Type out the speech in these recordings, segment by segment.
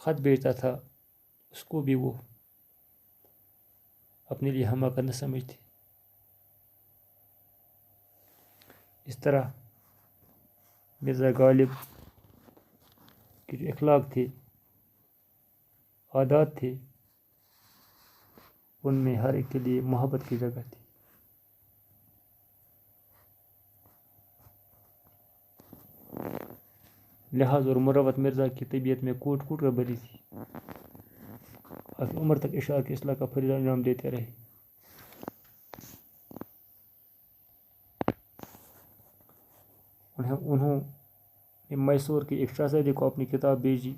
خط بھیجتا تھا اس کو بھی وہ اپنے لیے حماقت نہ سمجھتے. اس طرح مرزا غالب کے جو اخلاق تھے، عادات تھے، ان میں ہر ایک کے لیے محبت کی جگہ تھی. لحاظ اور مروت مرزا کی طبیعت میں کوٹ کوٹ کر بھری تھی. آخر عمر تک اشاعت کی اصلاح کا فریضہ انجام دیتے رہے. انہوں نے میسور کے ایک شہزادے کو اپنی کتاب بھیجی.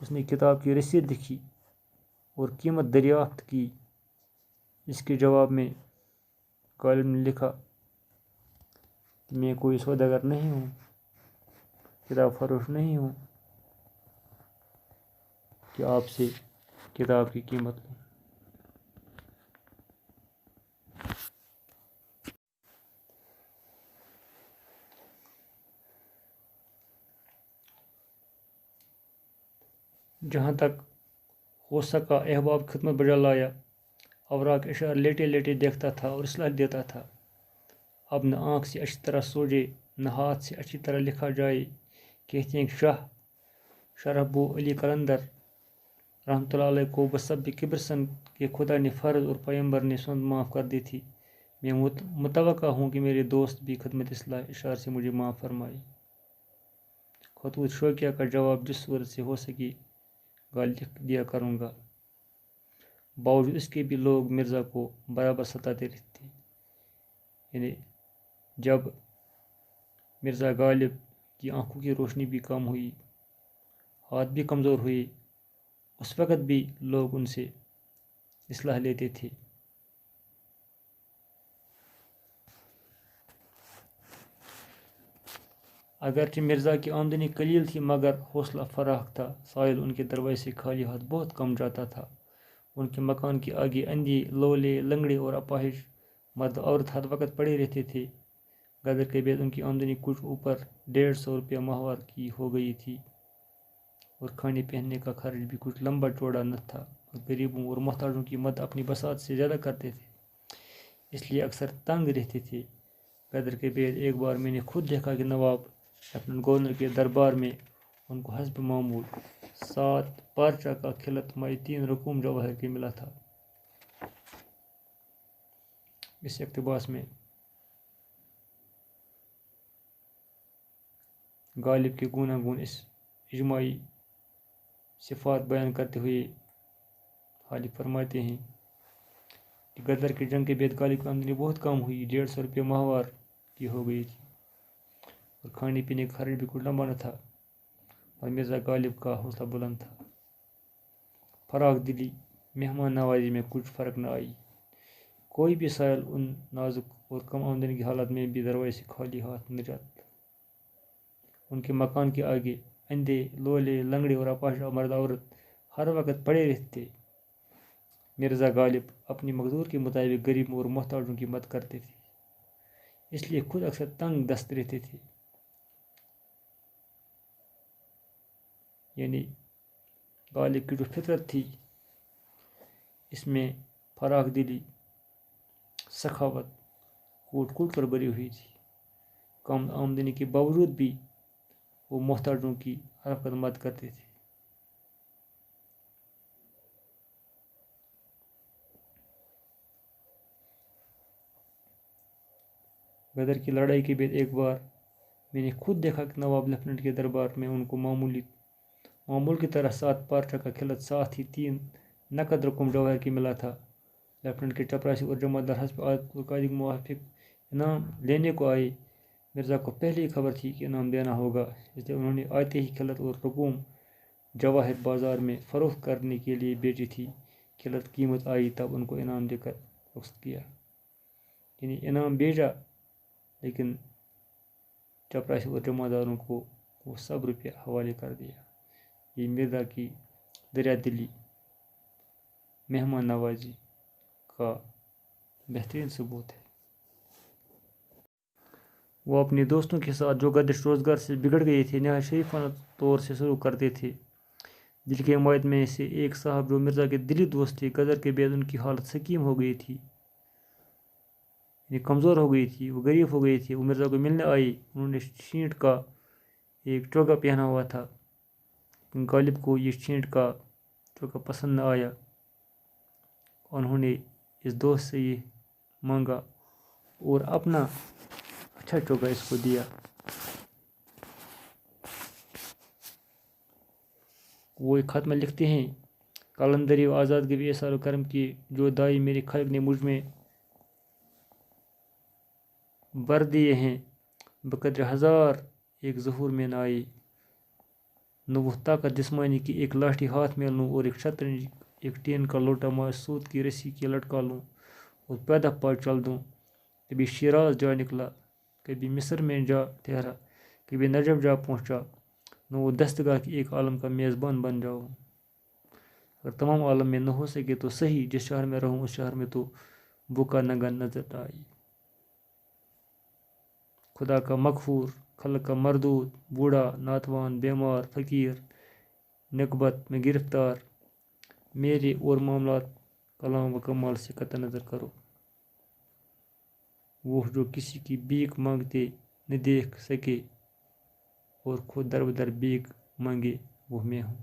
اس نے کتاب کی رسید لکھی اور قیمت دریافت کی. اس کے جواب میں غالب نے لکھا کہ میں کوئی سوداگر نہیں ہوں، کتاب فروش نہیں ہوں کہ آپ سے کتاب کی قیمت لوں. جہاں تک ہو سکا احباب خدمت بجا لایا. اوراق اشعار لیٹے لیٹے دیکھتا تھا اور اصلاح دیتا تھا. اب نہ آنکھ سے اچھی طرح سوجے، نہ ہاتھ سے اچھی طرح لکھا جائے. کہتے ہیں کہ شاہ شرحبو علی قلندر رحمۃ اللہ علیہ کو بسب کبر سن کہ خدا نے فرض اور پیغمبر نے سند معاف کر دی تھی. میں متوقع ہوں کہ میرے دوست بھی خدمت اصلاح اشعار سے مجھے معاف فرمائے. خطوط شوقیہ کا جواب جس صورت سے ہو سکے لکھ دیا کروں گا. باوجود اس کے بھی لوگ مرزا کو برابر ستاتے رہتے. یعنی جب مرزا غالب کی آنکھوں کی روشنی بھی کم ہوئی، ہاتھ بھی کمزور ہوئے، اس وقت بھی لوگ ان سے اصلاح لیتے تھے. اگرچہ مرزا کی آمدنی قلیل تھی مگر حوصلہ فراخ تھا. سائل ان کے دروازے سے خالی ہاتھ بہت کم جاتا تھا. ان کے مکان کے آگے اندھے، لولے، لنگڑے اور اپاہج مرد عورت ہر وقت پڑے رہتے تھے. غدر کے بعد ان کی آمدنی کچھ اوپر 150 روپیہ ماہوار کی ہو گئی تھی اور کھانے پہننے کا خرچ بھی کچھ لمبا چوڑا نہ تھا. اور غریبوں اور محتاجوں کی مدد اپنی بساط سے زیادہ کرتے تھے، اس لیے اکثر تنگ رہتے تھے. غدر کے بعد ایک بار میں نے خود دیکھا کہ نواب لیفٹیننٹ گورنر کے دربار میں ان کو حسب معمول 7 پارچہ کا خلط مائی 3 رقوم جواہر کے ملا تھا. اس اقتباس میں غالب کے گوناہ گون اس اجماعی صفات بیان کرتے ہوئے حالف فرماتے ہیں کہ غدر کی جنگ کے بعد غالب کی آمدنی بہت کم ہوئی، 150 روپیہ ماہوار کی ہو گئی تھی اور کھانے پینے کا خرچ بھی کچھ لمبا نہ تھا. اور مرزا غالب کا حوصلہ بلند تھا. فراخ دلی، مہمان نوازی میں کچھ فرق نہ آئی. کوئی بھی سائل ان نازک اور کم آمدنی کی حالت میں بھی دروازے سے خالی ہاتھ نہ جاتا. ان کے مکان کے آگے اندھے، لولے، لنگڑے اور اپاہج مرد عورت ہر وقت پڑے رہتے. مرزا غالب اپنی مقدور کے مطابق غریبوں اور محتاجوں کی مدد کرتے تھے، اس لیے خود اکثر تنگ دست رہتے تھے. یعنی غالب کی جو فطرت تھی اس میں فراخ دلی، سخاوت کوٹ کوٹ کر بھری ہوئی تھی. کم آمدنی کے باوجود بھی وہ محتاجوں کی ہر وقت مدد کرتے تھے. غدر کی لڑائی کے بعد ایک بار میں نے خود دیکھا کہ نواب لیفٹیننٹ کے دربار میں ان کو معمول کی طرح 7 پارچہ کا خلط، ساتھ ہی 3 نقد رقم جواہر کی ملا تھا. لیفٹیننٹ کے چپراسی اور جمعدار حسب عادت اور قاعدے کے موافق انعام لینے کو آئے. مرزا کو پہلے ہی خبر تھی کہ انعام دینا ہوگا، اس لیے انہوں نے آتے ہی خلط اور رقوم جواہر بازار میں فروخت کرنے کے لیے بیچی تھی. خلط قیمت آئی تب ان کو انعام دے کر رخصت کیا. یعنی انعام بھیجا لیکن چپراسی اور جمع داروں کو وہ سب روپیہ حوالے کر دیا. یہ مرزا کی دریا دلی، مہمان نوازی کا بہترین ثبوت ہے. وہ اپنے دوستوں کے ساتھ جو گردش روزگار سے بگڑ گئے تھے نہایت شریفانہ طور سے سلوک کرتے تھے. دل کے عمائد میں سے ایک صاحب جو مرزا کے دلی دوست تھے، غدر کے بعد ان کی حالت سقیم ہو گئی تھی، یعنی کمزور ہو گئی تھی، وہ غریب ہو گئی تھی۔ وہ مرزا کو ملنے آئی، انہوں نے چھینٹ کا ایک چوگا پہنا ہوا تھا۔ غالب کو یہ چھینٹ کا چوگا پسند نہ آیا، انہوں نے اس دوست سے یہ مانگا اور اپنا اچھا چوگا اس کو دیا۔ وہ ایک خط میں لکھتے ہیں، قلندری و آزاد گوی احسان و کرم کی جو دائی میرے خالق نے مجھ میں بر دیے ہیں، بقدر ہزار ایک ظہور میں نہ آئی۔ نہ وہ طاقت جسمانی کی ایک لاٹھی ہاتھ میں لوں اور ایک شطرنج ایک ٹین کا لوٹا سود کی رسی کے لٹکا لوں اور پیدا پا چل دوں۔ کبھی شیراز جا نکلا، کبھی مصر میں جا ٹھہرا، کبھی نجف جا پہنچا۔ نہ وہ دستگاہ کی ایک عالم کا میزبان بن جاؤ۔ اگر تمام عالم میں نہ ہو سکے تو صحیح، جس شہر میں رہوں اس شہر میں تو بھوکا ننگا نظر آئی۔ خدا کا مغفور، خلق کا مردود، بوڑھا، ناتوان، بیمار، فقیر، نقبت میں گرفتار، میرے اور معاملات کلام و کمال سے قطع نظر کرو۔ وہ جو کسی کی بھیک مانگتے نہ دیکھ سکے اور خود در بدر بھیک مانگے، وہ میں ہوں۔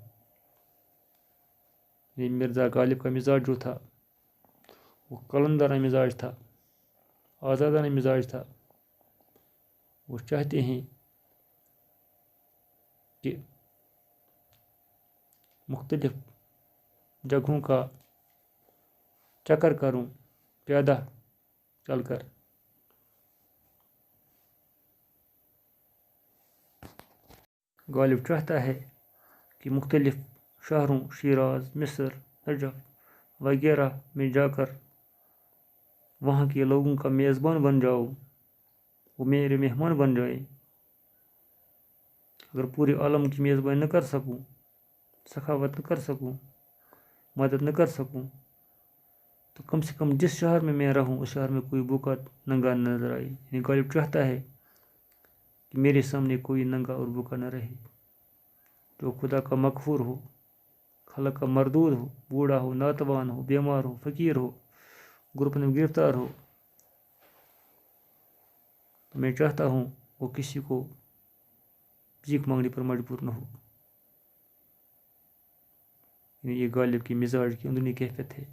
یہ مرزا غالب کا مزاج جو تھا وہ قلندرانہ مزاج تھا، آزادانہ مزاج تھا۔ وہ چاہتے ہیں کہ مختلف جگہوں کا چکر کروں پیادہ چل کر۔ غالب چاہتا ہے کہ مختلف شہروں شیراز، مصر، نجف وغیرہ میں جا کر وہاں کے لوگوں کا میزبان بن جاؤ، وہ میرے مہمان بن جائے۔ اگر پورے عالم کی میزبانی نہ کر سکوں، سخاوت نہ کر سکوں، مدد نہ کر سکوں، تو کم سے کم جس شہر میں میں رہوں اس شہر میں کوئی بھوکا ننگا نظر آئے۔ یعنی غالب چاہتا ہے کہ میرے سامنے کوئی ننگا اور بھوکا نہ رہے، جو خدا کا مغفور ہو، خلق کا مردود ہو، بوڑھا ہو، ناتوان ہو، بیمار ہو، فقیر ہو، گروپ میں گرفتار ہو۔ تو میں چاہتا ہوں وہ کسی کو بھیک مانگنے پر مجبور نہ ہو۔ یہ غالب کی مزاج کی اندرونی کیفیت ہے۔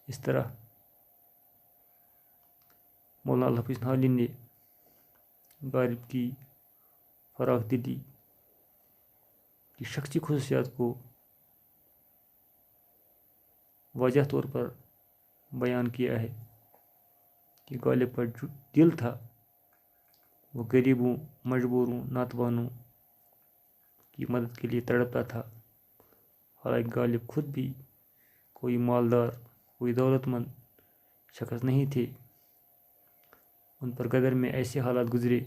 اس طرح مولانا الحافظ حالی نے غالب کی فراخ دلی کی شخصی خصوصیات کو واضح طور پر بیان کیا ہے کہ غالب کا جو دل تھا وہ غریبوں، مجبوروں، ناتوانوں کی مدد کے لیے تڑپتا تھا۔ حالانکہ غالب خود بھی کوئی مالدار، کوئی دولت مند شخص نہیں تھے، ان پر غدر میں ایسے حالات گزرے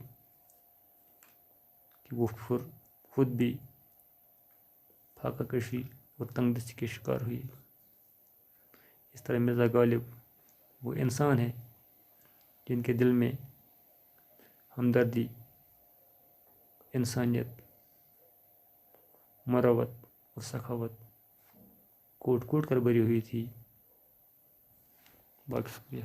کہ وہ خود بھی فاقہ کشی اور تنگ دستی کے شکار ہوئے۔ اس طرح مرزا غالب وہ انسان ہے جن کے دل میں ہمدردی، انسانیت، مروت اور سخاوت کوٹ کوٹ کر بھری ہوئی تھی۔ باقی شکریہ۔